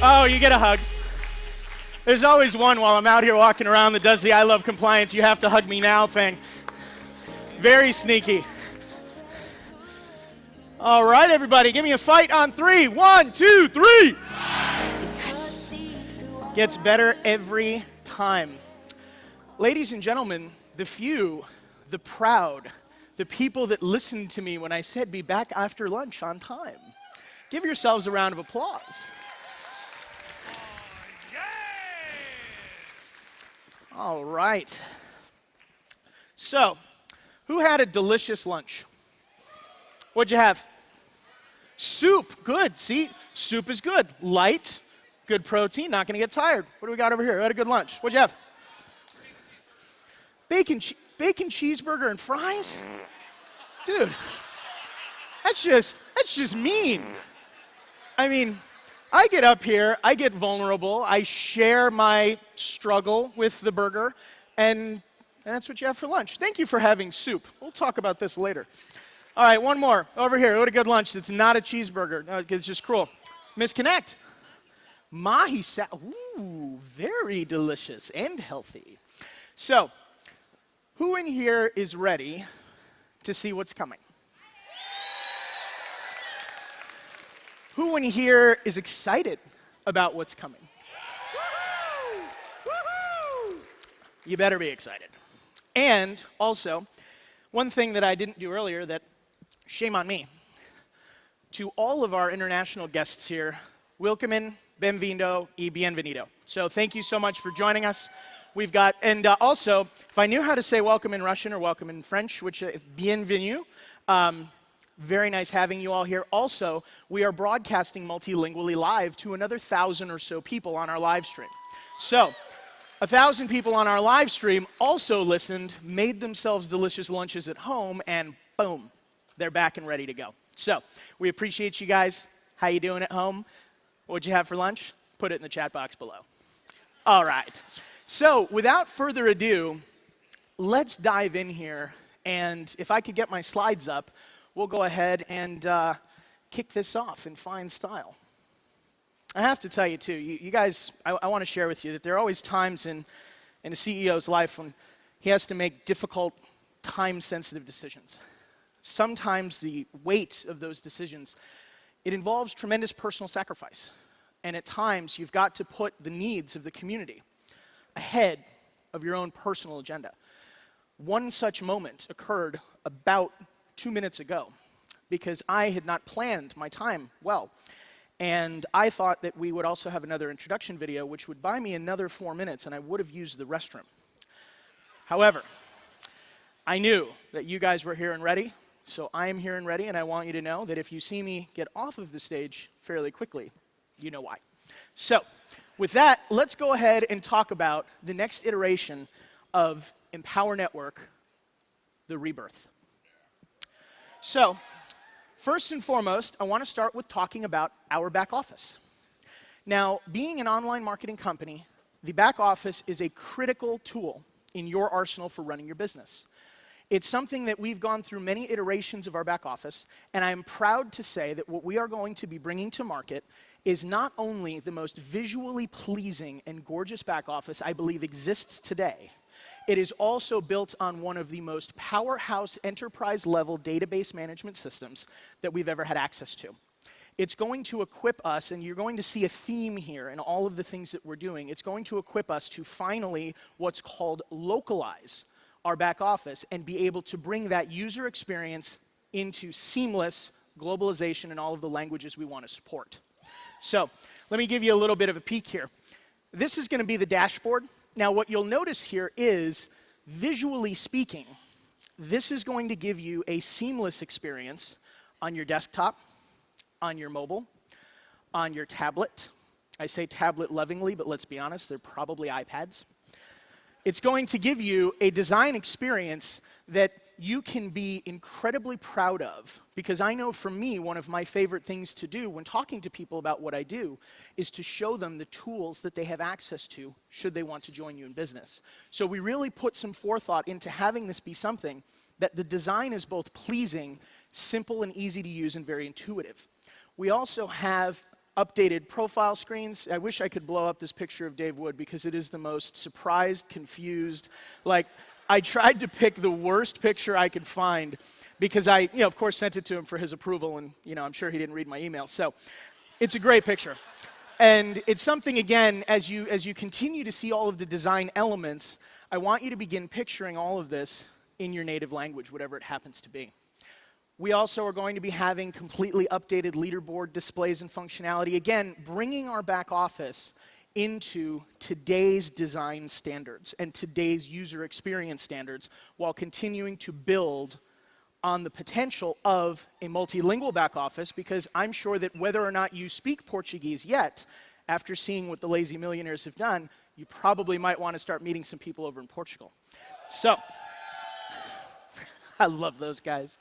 Oh, you get a hug. There's always one while I'm out here walking around that does the I love compliance, you have to hug me now thing. Very sneaky. All right, everybody, give me a fight on 3. 1, 2, 3. Yes. Gets better every time. Ladies and gentlemen, the few, the proud, the people that listened to me when I said be back after lunch on time. Give yourselves a round of applause. All right. So, who had a delicious lunch? What'd you have? Soup. Good. See, soup is good. Light, good protein, not going to get tired. What do we got over here? Who had a good lunch? What'd you have? Bacon cheeseburger and fries? Dude, that's just mean. I mean, I get up here, I get vulnerable, I share my struggle with the burger, and that's what you have for lunch. Thank you for having soup. We'll talk about this later. All right, one more. Over here, what a good lunch that's not a cheeseburger. No, it's just cruel. Misconnect. Mahi salad. Ooh, very delicious and healthy. So, who in here is ready to see what's coming? Who in here is excited about what's coming? Woo-hoo! You better be excited. And also, one thing that I didn't do earlier that, shame on me, to all of our international guests here, welcome, benvindo y bienvenido. So thank you so much for joining us. We've got, and also, if I knew how to say welcome in Russian or welcome in French, which is bienvenue, very nice having you all here. Also, we are broadcasting multilingually live to another 1,000 or so people on our live stream. So, 1,000 people on our live stream also listened, made themselves delicious lunches at home, and boom, they're back and ready to go. So, we appreciate you guys. How you doing at home? What'd you have for lunch? Put it in the chat box below. All right. So, without further ado, let's dive in here, and if I could get my slides up, we'll go ahead and kick this off in fine style. I have to tell you, too, you guys, I want to share with you that there are always times in a CEO's life when he has to make difficult, time-sensitive decisions. Sometimes the weight of those decisions, it involves tremendous personal sacrifice. And at times, you've got to put the needs of the community ahead of your own personal agenda. One such moment occurred about 2 minutes ago because I had not planned my time well. And I thought that we would also have another introduction video which would buy me another 4 minutes and I would have used the restroom. However, I knew that you guys were here and ready, so I am here and ready, and I want you to know that if you see me get off of the stage fairly quickly, you know why. So, with that, let's go ahead and talk about the next iteration of Empower Network, the rebirth. So, first and foremost, I want to start with talking about our back office. Now, being an online marketing company, the back office is a critical tool in your arsenal for running your business. It's something that we've gone through many iterations of our back office, and I am proud to say that what we are going to be bringing to market is not only the most visually pleasing and gorgeous back office I believe exists today, it is also built on one of the most powerhouse enterprise-level database management systems that we've ever had access to. It's going to equip us, and you're going to see a theme here in all of the things that we're doing. It's going to equip us to finally what's called localize our back office and be able to bring that user experience into seamless globalization in all of the languages we want to support. So let me give you a little bit of a peek here. This is going to be the dashboard. Now what you'll notice here is, visually speaking, this is going to give you a seamless experience on your desktop, on your mobile, on your tablet. I say tablet lovingly, but let's be honest, they're probably iPads. It's going to give you a design experience that you can be incredibly proud of, because I know for me, one of my favorite things to do when talking to people about what I do is to show them the tools that they have access to should they want to join you in business. So we really put some forethought into having this be something that the design is both pleasing, simple and easy to use, and very intuitive. We also have updated profile screens. I wish I could blow up this picture of Dave Wood because it is the most surprised, confused, like, I tried to pick the worst picture I could find because I, of course, sent it to him for his approval, and, I'm sure he didn't read my email. So it's a great picture. And it's something, again, as you continue to see all of the design elements, I want you to begin picturing all of this in your native language, whatever it happens to be. We also are going to be having completely updated leaderboard displays and functionality. Again, bringing our back office into today's design standards and today's user experience standards while continuing to build on the potential of a multilingual back office, because I'm sure that whether or not you speak Portuguese yet, after seeing what the Lazy Millionaires have done, you probably might want to start meeting some people over in Portugal. So, I love those guys.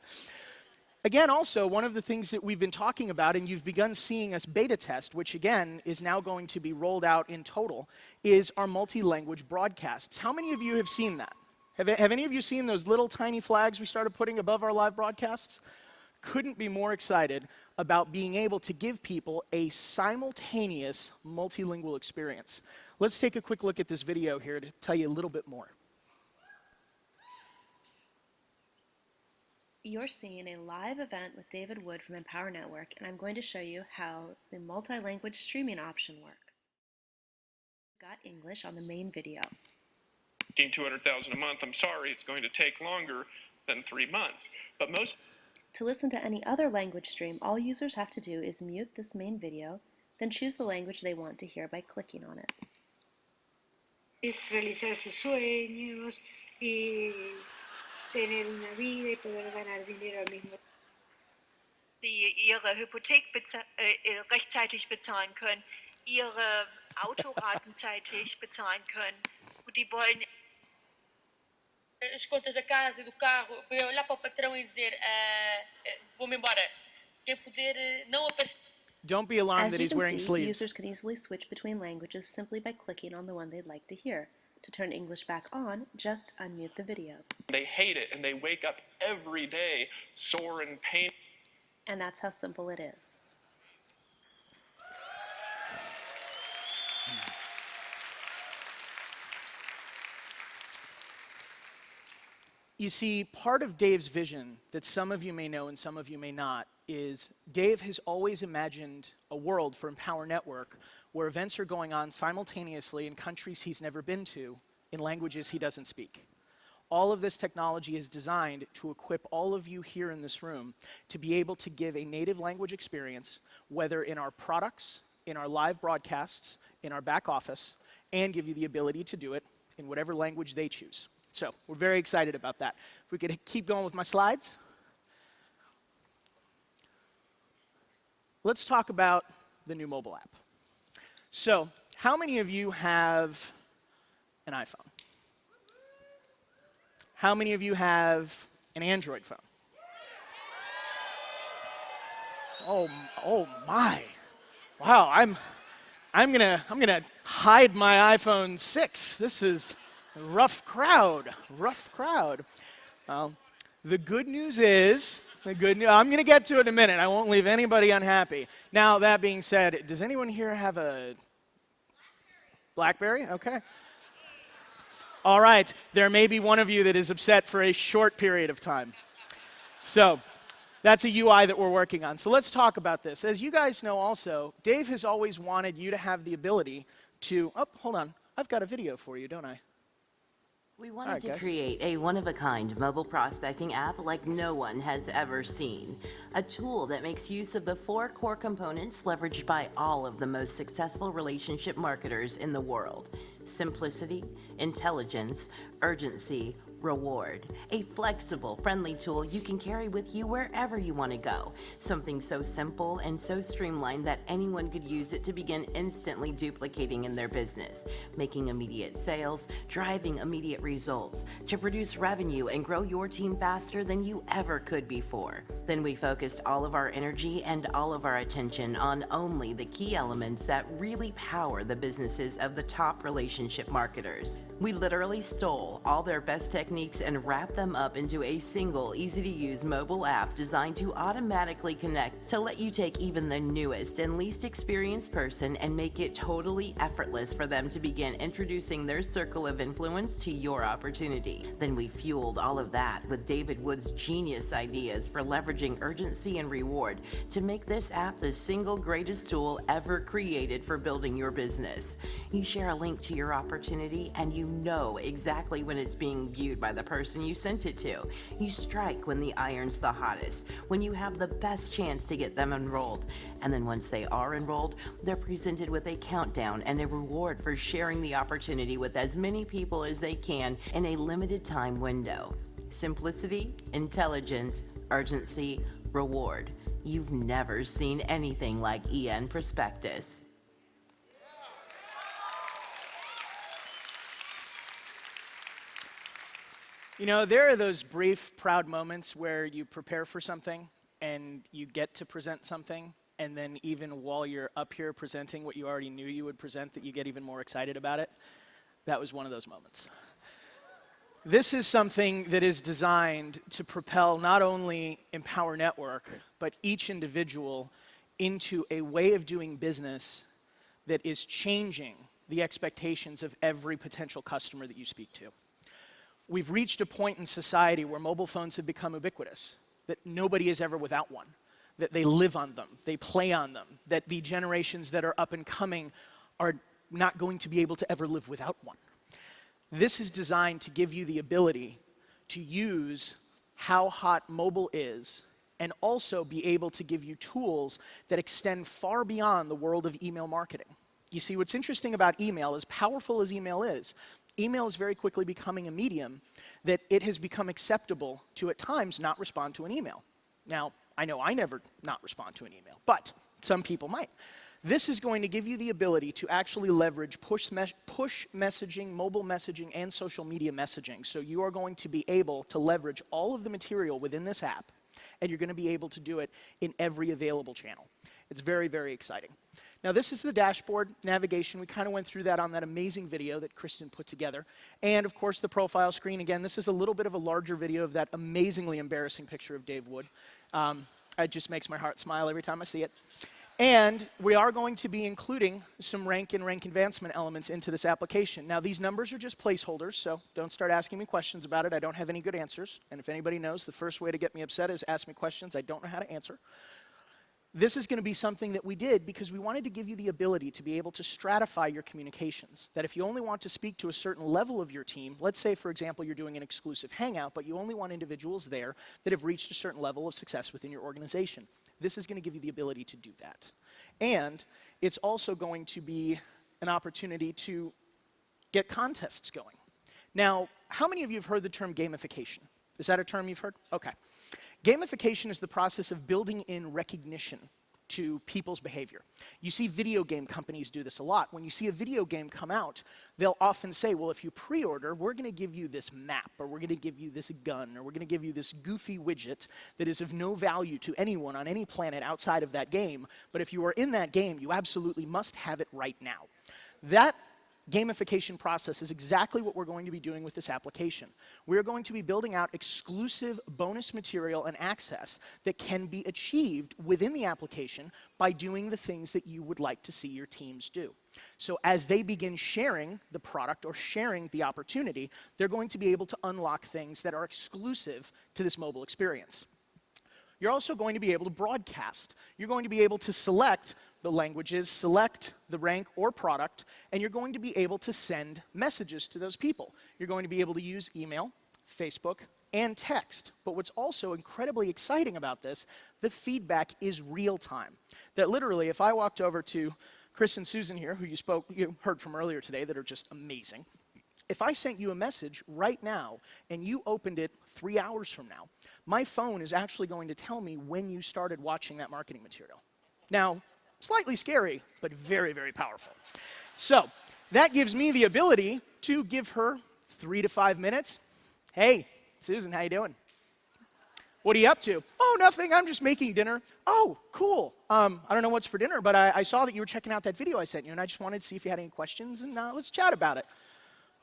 Again, also, one of the things that we've been talking about, and you've begun seeing us beta test, which again is now going to be rolled out in total, is our multi-language broadcasts. How many of you have seen that? Have any of you seen those little tiny flags we started putting above our live broadcasts? Couldn't be more excited about being able to give people a simultaneous multilingual experience. Let's take a quick look at this video here to tell you a little bit more. You're seeing a live event with David Wood from Empower Network, and I'm going to show you how the multi-language streaming option works. Got English on the main video. 200,000 a month. I'm sorry, it's going to take longer than 3 months. But most... To listen to any other language stream, all users have to do is mute this main video, then choose the language they want to hear by clicking on it. Es realizar sus sueños y tener una vida y poder ganar dinero al mismo tiempo. Sie ihre Hypothek rechtzeitig bezahlen können, ihre Autoraten zeitig bezahlen können. Und die wollen as contas da casa e do carro, para eu olhar para o patrão e dizer vou-me embora. Para poder não aparecer. Don't be alarmed that he's wearing sleeves. Users can easily switch between languages simply by clicking on the one they'd like to hear. To turn English back on, just unmute the video. They hate it, and they wake up every day sore and pain. And that's how simple it is. You see, part of Dave's vision that some of you may know and some of you may not is Dave has always imagined a world for Empower Network where events are going on simultaneously in countries he's never been to, in languages he doesn't speak. All of this technology is designed to equip all of you here in this room to be able to give a native language experience, whether in our products, in our live broadcasts, in our back office, and give you the ability to do it in whatever language they choose. So we're very excited about that. If we could keep going with my slides. Let's talk about the new mobile app. So how many of you have an iPhone? How many of you have an Android phone? Oh my. Wow, I'm gonna hide my iPhone 6. This is a rough crowd. Well, the good news is, I'm going to get to it in a minute. I won't leave anybody unhappy. Now, that being said, does anyone here have a BlackBerry? Okay. All right. There may be one of you that is upset for a short period of time. So that's a UI that we're working on. So let's talk about this. As you guys know also, Dave has always wanted you to have the ability to, hold on. I've got a video for you, don't I? We wanted to create a one-of-a-kind mobile prospecting app like no one has ever seen. A tool that makes use of the 4 core components leveraged by all of the most successful relationship marketers in the world. Simplicity, intelligence, urgency, reward. A flexible, friendly tool you can carry with you wherever you want to go. Something so simple and so streamlined that anyone could use it to begin instantly duplicating in their business, making immediate sales, driving immediate results, to produce revenue and grow your team faster than you ever could before. Then we focused all of our energy and all of our attention on only the key elements that really power the businesses of the top relationship marketers. We literally stole all their best techniques and wrapped them up into a single, easy-to-use mobile app designed to automatically connect to let you take even the newest and least experienced person and make it totally effortless for them to begin introducing their circle of influence to your opportunity. Then we fueled all of that with David Wood's genius ideas for leveraging urgency and reward to make this app the single greatest tool ever created for building your business. You share a link to your opportunity and you know exactly when it's being viewed by the person you sent it to. You strike when the iron's the hottest, when you have the best chance to get them enrolled. And then once they are enrolled, they're presented with a countdown and a reward for sharing the opportunity with as many people as they can in a limited time window. Simplicity, intelligence, urgency, reward. You've never seen anything like EN Prospectus. You know, there are those brief, proud moments where you prepare for something and you get to present something, and then even while you're up here presenting what you already knew you would present, that you get even more excited about it. That was one of those moments. This is something that is designed to propel not only Empower Network, but each individual into a way of doing business that is changing the expectations of every potential customer that you speak to. We've reached a point in society where mobile phones have become ubiquitous, that nobody is ever without one, that they live on them, they play on them, that the generations that are up and coming are not going to be able to ever live without one. This is designed to give you the ability to use how hot mobile is and also be able to give you tools that extend far beyond the world of email marketing. You see, what's interesting about email, as powerful as email is very quickly becoming a medium that it has become acceptable to at times not respond to an email. Now, I know I never not respond to an email, but some people might. This is going to give you the ability to actually leverage push messaging, mobile messaging, and social media messaging. So you are going to be able to leverage all of the material within this app, and you're going to be able to do it in every available channel. It's very, very exciting. Now, this is the dashboard navigation. We kind of went through that on that amazing video that Kristen put together. And, of course, the profile screen. Again, this is a little bit of a larger video of that amazingly embarrassing picture of Dave Wood. It just makes my heart smile every time I see it. And we are going to be including some rank and rank advancement elements into this application. Now, these numbers are just placeholders, so don't start asking me questions about it. I don't have any good answers. And if anybody knows, the first way to get me upset is ask me questions I don't know how to answer. This is going to be something that we did because we wanted to give you the ability to be able to stratify your communications. That if you only want to speak to a certain level of your team, let's say, for example, you're doing an exclusive hangout, but you only want individuals there that have reached a certain level of success within your organization. This is going to give you the ability to do that. And it's also going to be an opportunity to get contests going. Now, how many of you have heard the term gamification? Is that a term you've heard? Okay. Gamification is the process of building in recognition to people's behavior. You see video game companies do this a lot. When you see a video game come out, they'll often say, well, if you pre-order, we're going to give you this map, or we're going to give you this gun, or we're going to give you this goofy widget that is of no value to anyone on any planet outside of that game. But if you are in that game, you absolutely must have it right now. That gamification process is exactly what we're going to be doing with this application. We're going to be building out exclusive bonus material and access that can be achieved within the application by doing the things that you would like to see your teams do. So as they begin sharing the product or sharing the opportunity, they're going to be able to unlock things that are exclusive to this mobile experience. You're also going to be able to broadcast. You're going to be able to select the languages, select the rank or product, and you're going to be able to send messages to those people. You're going to be able to use email, Facebook, and text. But what's also incredibly exciting about this, the feedback is real time. That literally, if I walked over to Chris and Susan here, who you heard from earlier today, that are just amazing. If I sent you a message right now and you opened it 3 hours from now, my phone is actually going to tell me when you started watching that marketing material. Now, slightly scary, but very, very powerful. So that gives me the ability to give her 3 to 5 minutes. Hey, Susan, how you doing? What are you up to? Oh, nothing, I'm just making dinner. Oh, cool. I don't know what's for dinner, but I saw that you were checking out that video I sent you, and I just wanted to see if you had any questions, and let's chat about it.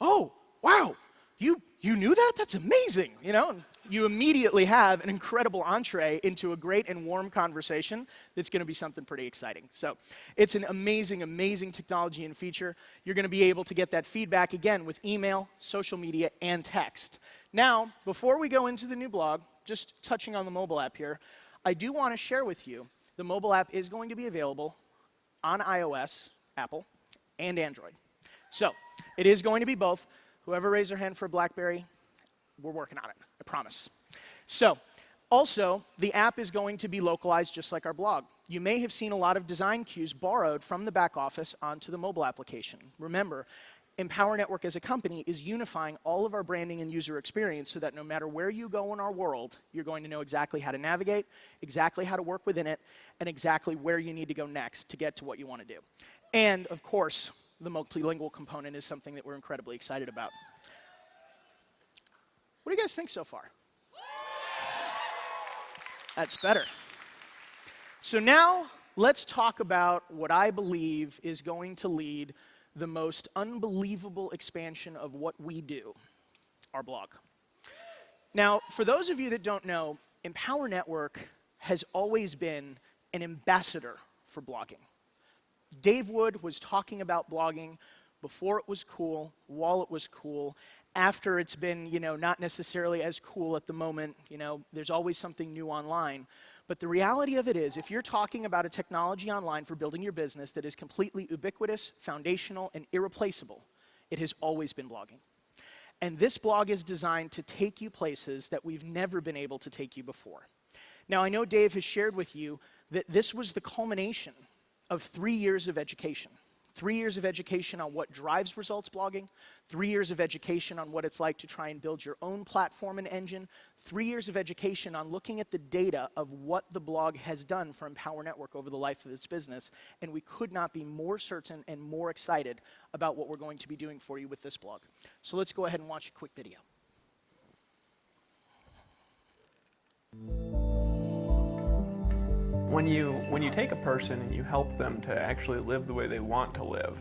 Oh, wow, you knew that? That's amazing, you know? And you immediately have an incredible entree into a great and warm conversation that's going to be something pretty exciting. So it's an amazing, amazing technology and feature. You're going to be able to get that feedback, again, with email, social media, and text. Now, before we go into the new blog, just touching on the mobile app here, I do want to share with you the mobile app is going to be available on iOS, Apple, and Android. So it is going to be both. Whoever raised their hand for a BlackBerry, we're working on it, I promise. So, also, the app is going to be localized just like our blog. You may have seen a lot of design cues borrowed from the back office onto the mobile application. Remember, Empower Network as a company is unifying all of our branding and user experience so that no matter where you go in our world, you're going to know exactly how to navigate, exactly how to work within it, and exactly where you need to go next to get to what you want to do. And, of course, the multilingual component is something that we're incredibly excited about. What do you guys think so far? That's better. So now let's talk about what I believe is going to lead the most unbelievable expansion of what we do, our blog. Now, for those of you that don't know, Empower Network has always been an ambassador for blogging. Dave Wood was talking about blogging before it was cool, while it was cool, after it's been, not necessarily as cool at the moment. There's always something new online. But the reality of it is, if you're talking about a technology online for building your business that is completely ubiquitous, foundational, and irreplaceable, it has always been blogging. And this blog is designed to take you places that we've never been able to take you before. Now, I know Dave has shared with you that this was the culmination of 3 years of education. 3 years of education on what drives results blogging, 3 years of education on what it's like to try and build your own platform and engine, 3 years of education on looking at the data of what the blog has done for Empower Network over the life of its business, and we could not be more certain and more excited about what we're going to be doing for you with this blog. So let's go ahead and watch a quick video. When you take a person and you help them to actually live the way they want to live,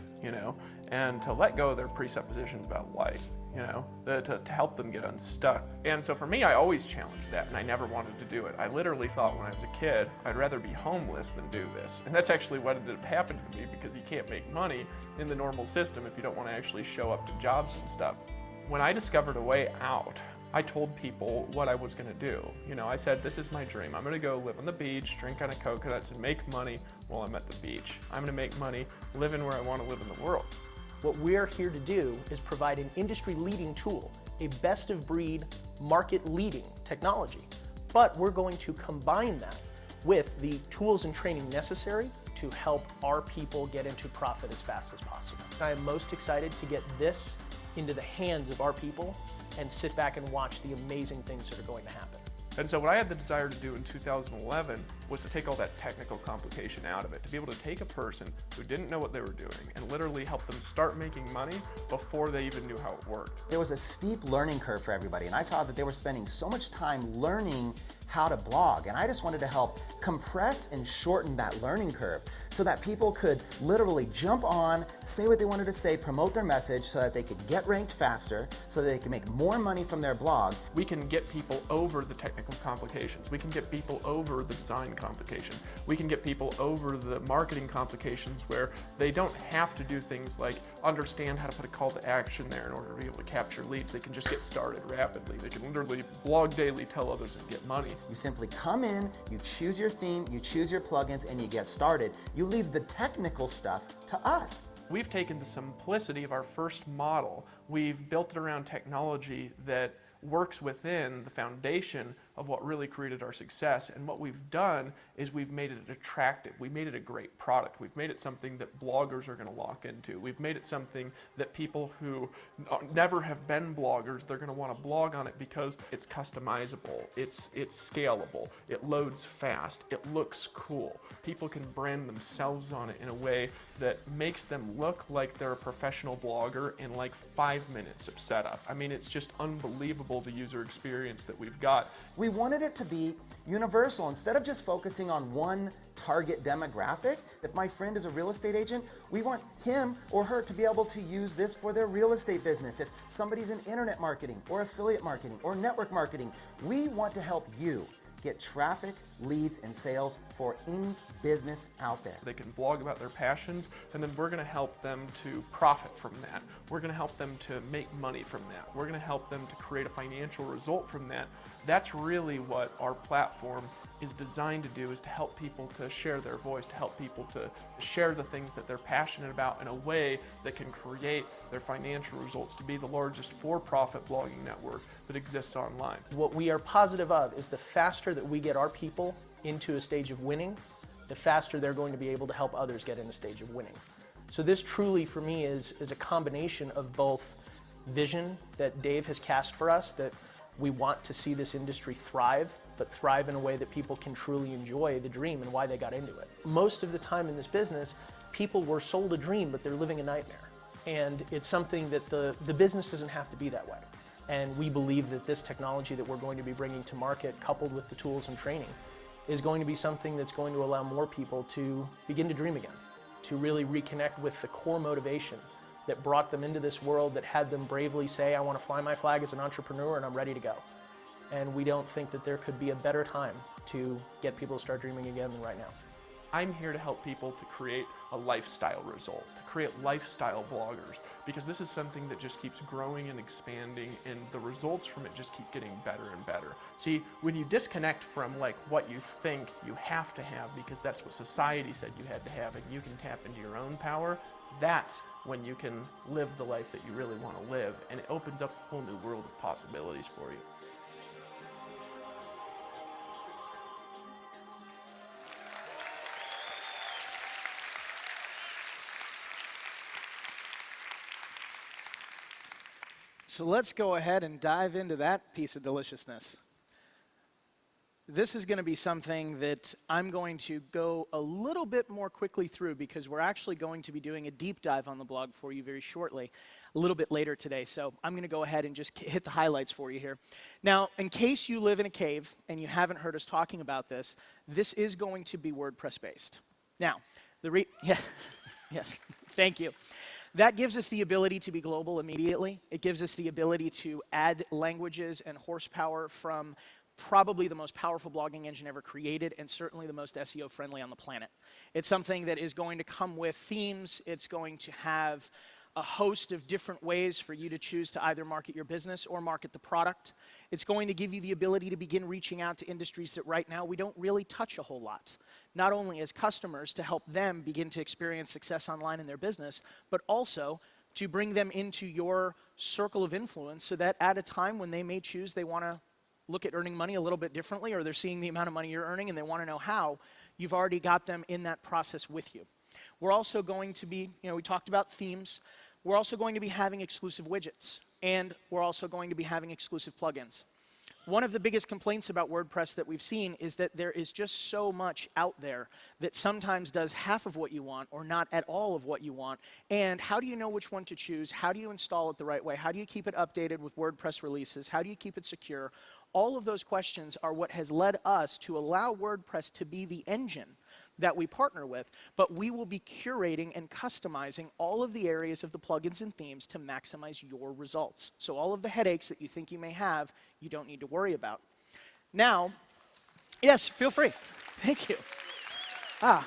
and to let go of their presuppositions about life, to help them get unstuck. And so for me, I always challenged that, and I never wanted to do it. I literally thought when I was a kid, I'd rather be homeless than do this. And that's actually what ended up happening to me, because you can't make money in the normal system if you don't want to actually show up to jobs and stuff. When I discovered a way out, I told people what I was going to do. I said, this is my dream. I'm going to go live on the beach, drink out of coconuts, and make money while I'm at the beach. I'm going to make money living where I want to live in the world. What we're here to do is provide an industry-leading tool, a best-of-breed, market-leading technology. But we're going to combine that with the tools and training necessary to help our people get into profit as fast as possible. I am most excited to get this into the hands of our people and sit back and watch the amazing things that are going to happen. And so what I had the desire to do in 2011 was to take all that technical complication out of it, to be able to take a person who didn't know what they were doing and literally help them start making money before they even knew how it worked. There was a steep learning curve for everybody, and I saw that they were spending so much time learning how to blog, and I just wanted to help compress and shorten that learning curve so that people could literally jump on, say what they wanted to say, promote their message so that they could get ranked faster, so that they could make more money from their blog. We can get people over the technical complications. We can get people over the design complication. We can get people over the marketing complications where they don't have to do things like understand how to put a call to action there in order to be able to capture leads. They can just get started rapidly. They can literally blog daily, tell others, and get money. You simply come in, you choose your theme, you choose your plugins, and you get started. You leave the technical stuff to us. We've taken the simplicity of our first model. We've built it around technology that works within the foundation of what really created our success. And what we've done is we've made it attractive. We made it a great product. We've made it something that bloggers are going to lock into. We've made it something that people who never have been bloggers, they're going to want to blog on it because it's customizable, it's scalable, it loads fast, it looks cool. People can brand themselves on it in a way that makes them look like they're a professional blogger in like 5 minutes of setup. I mean, it's just unbelievable, the user experience that we've got. We wanted it to be universal. Instead of just focusing on one target demographic, if my friend is a real estate agent, we want him or her to be able to use this for their real estate business. If somebody's in internet marketing or affiliate marketing or network marketing, we want to help you get traffic, leads, and sales for any business out there. They can blog about their passions, and then we're going to help them to profit from that. We're going to help them to make money from that. We're going to help them to create a financial result from that. That's really what our platform is designed to do, is to help people to share their voice, to help people to share the things that they're passionate about in a way that can create their financial results to be the largest for-profit blogging network that exists online. What we are positive of is the faster that we get our people into a stage of winning, the faster they're going to be able to help others get in a stage of winning. So this truly, for me, is a combination of both vision that Dave has cast for us, that we want to see this industry thrive, but thrive in a way that people can truly enjoy the dream and why they got into it. Most of the time in this business, people were sold a dream, but they're living a nightmare. And it's something that the business doesn't have to be that way. And we believe that this technology that we're going to be bringing to market, coupled with the tools and training, is going to be something that's going to allow more people to begin to dream again, to really reconnect with the core motivation that brought them into this world, that had them bravely say, I want to fly my flag as an entrepreneur and I'm ready to go. And we don't think that there could be a better time to get people to start dreaming again than right now. I'm here to help people to create a lifestyle result, to create lifestyle bloggers, because this is something that just keeps growing and expanding, and the results from it just keep getting better and better. See, when you disconnect from like what you think you have to have because that's what society said you had to have, and you can tap into your own power, that's when you can live the life that you really want to live, and it opens up a whole new world of possibilities for you. So let's go ahead and dive into that piece of deliciousness. This is going to be something that I'm going to go a little bit more quickly through, because we're actually going to be doing a deep dive on the blog for you very shortly, a little bit later today. So I'm going to go ahead and just hit the highlights for you here. Now, in case you live in a cave and you haven't heard us talking about this, this is going to be WordPress based. Now, yes, thank you. That gives us the ability to be global immediately. It gives us the ability to add languages and horsepower from probably the most powerful blogging engine ever created, and certainly the most SEO friendly on the planet. It's something that is going to come with themes. It's going to have a host of different ways for you to choose to either market your business or market the product. It's going to give you the ability to begin reaching out to industries that right now we don't really touch a whole lot. Not only as customers to help them begin to experience success online in their business, but also to bring them into your circle of influence so that at a time when they may choose they want to look at earning money a little bit differently, or they're seeing the amount of money you're earning and they want to know how, you've already got them in that process with you. We're also going to be, we talked about themes. We're also going to be having exclusive widgets, and we're also going to be having exclusive plugins. One of the biggest complaints about WordPress that we've seen is that there is just so much out there that sometimes does half of what you want or not at all of what you want. And how do you know which one to choose? How do you install it the right way? How do you keep it updated with WordPress releases? How do you keep it secure? All of those questions are what has led us to allow WordPress to be the engine that we partner with, but we will be curating and customizing all of the areas of the plugins and themes to maximize your results. So all of the headaches that you think you may have, you don't need to worry about. Now, yes, feel free. Thank you. I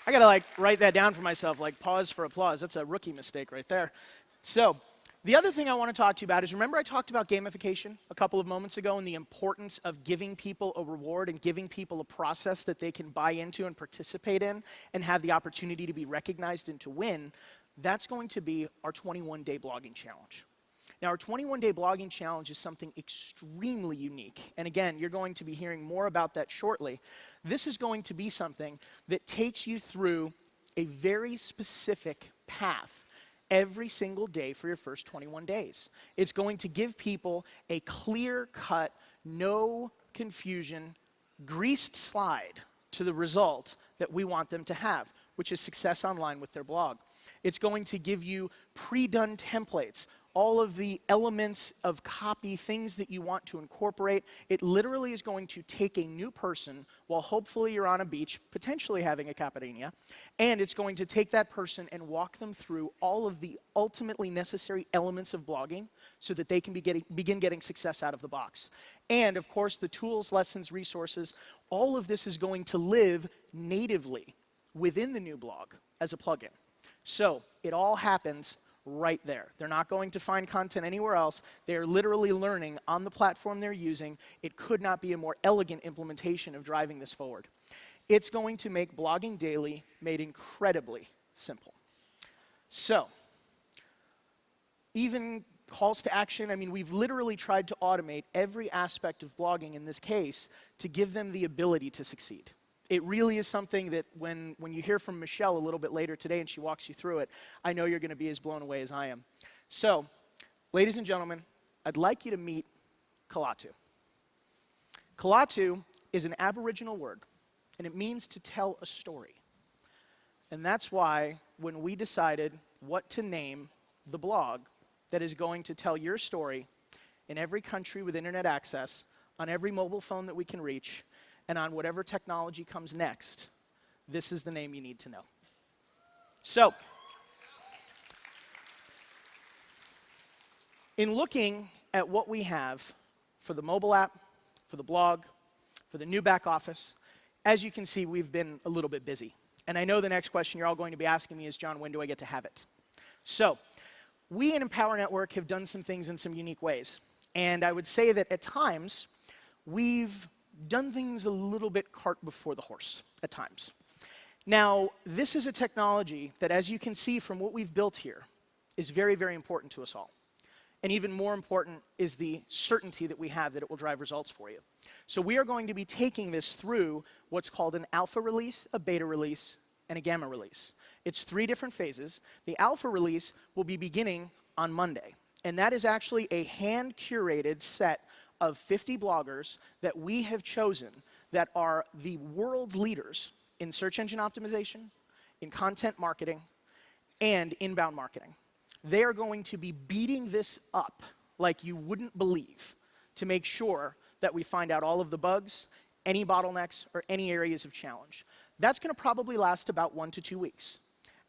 gotta write that down for myself, pause for applause. That's a rookie mistake right there. So, the other thing I want to talk to you about is, remember I talked about gamification a couple of moments ago and the importance of giving people a reward and giving people a process that they can buy into and participate in and have the opportunity to be recognized and to win? That's going to be our 21-day blogging challenge. Now, our 21-day blogging challenge is something extremely unique. And again, you're going to be hearing more about that shortly. This is going to be something that takes you through a very specific path every single day for your first 21 days. It's going to give people a clear-cut, no confusion, greased slide to the result that we want them to have, which is success online with their blog. It's going to give you pre-done templates, all of the elements of copy, things that you want to incorporate. It literally is going to take a new person while hopefully you're on a beach, potentially having a caipirinha, and it's going to take that person and walk them through all of the ultimately necessary elements of blogging so that they can begin getting success out of the box. And of course, the tools, lessons, resources, all of this is going to live natively within the new blog as a plugin. So it all happens right there. They're not going to find content anywhere else. They're literally learning on the platform they're using. It could not be a more elegant implementation of driving this forward. It's going to make blogging daily made incredibly simple. So, even calls to action, I mean, we've literally tried to automate every aspect of blogging in this case to give them the ability to succeed. It really is something that when you hear from Michelle a little bit later today and she walks you through it, I know you're going to be as blown away as I am. So, ladies and gentlemen, I'd like you to meet Kalatu. Kalatu is an Aboriginal word, and it means to tell a story. And that's why when we decided what to name the blog that is going to tell your story in every country with internet access, on every mobile phone that we can reach, and on whatever technology comes next, this is the name you need to know. So, in looking at what we have for the mobile app, for the blog, for the new back office, as you can see, we've been a little bit busy. And I know the next question you're all going to be asking me is, John, when do I get to have it? So, we in Empower Network have done some things in some unique ways. And I would say that at times, we've done things a little bit cart before the horse at times. Now, this is a technology that, as you can see from what we've built here, is very, very important to us all. And even more important is the certainty that we have that it will drive results for you. So we are going to be taking this through what's called an alpha release, a beta release, and a gamma release. It's 3 different phases. The alpha release will be beginning on Monday. And that is actually a hand-curated set of 50 bloggers that we have chosen that are the world's leaders in search engine optimization, in content marketing, and inbound marketing. They are going to be beating this up like you wouldn't believe to make sure that we find out all of the bugs, any bottlenecks, or any areas of challenge. That's going to probably last about 1 to 2 weeks.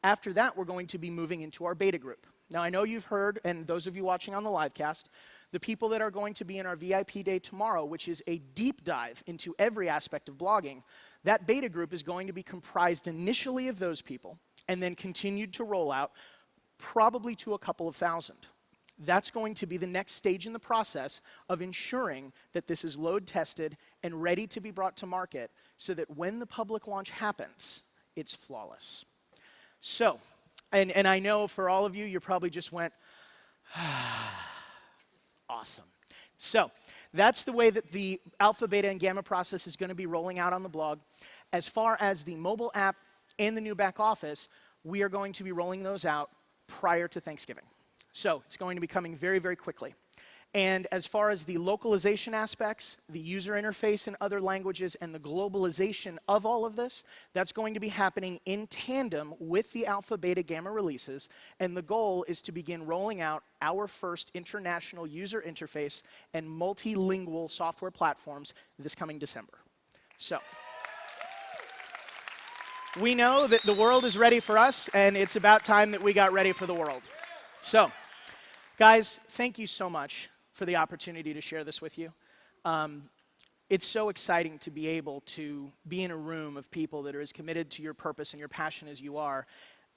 After that, we're going to be moving into our beta group. Now, I know you've heard, and those of you watching on the livecast, the people that are going to be in our VIP day tomorrow, which is a deep dive into every aspect of blogging, that beta group is going to be comprised initially of those people and then continued to roll out probably to a couple of thousand. That's going to be the next stage in the process of ensuring that this is load tested and ready to be brought to market so that when the public launch happens, it's flawless. So, and I know for all of you, you probably just went, awesome. So, that's the way that the alpha, beta, and gamma process is going to be rolling out on the blog. As far as the mobile app and the new back office, we are going to be rolling those out prior to Thanksgiving. So, it's going to be coming very, very quickly. And as far as the localization aspects, the user interface in other languages, and the globalization of all of this, that's going to be happening in tandem with the alpha, beta, gamma releases. And the goal is to begin rolling out our first international user interface and multilingual software platforms this coming December. So, we know that the world is ready for us, and it's about time that we got ready for the world. So, guys, thank you so much for the opportunity to share this with you. It's so exciting to be able to be in a room of people that are as committed to your purpose and your passion as you are,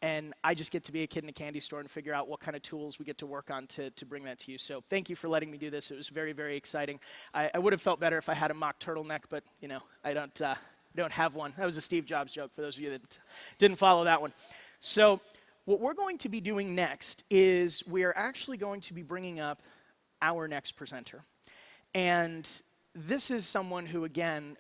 and I just get to be a kid in a candy store and figure out what kind of tools we get to work on to bring that to you. So thank you for letting me do this. It was very, very exciting. I would have felt better if I had a mock turtleneck, but you know, I don't have one. That was a Steve Jobs joke for those of you that didn't follow that one. So what we're going to be doing next is we are actually going to be bringing up our next presenter. And this is someone who, again,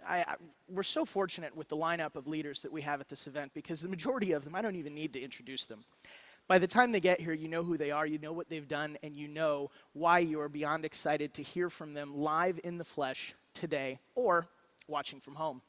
we're so fortunate with the lineup of leaders that we have at this event because the majority of them, I don't even need to introduce them. By the time they get here, you know who they are, you know what they've done, and you know why you are beyond excited to hear from them live in the flesh today or watching from home.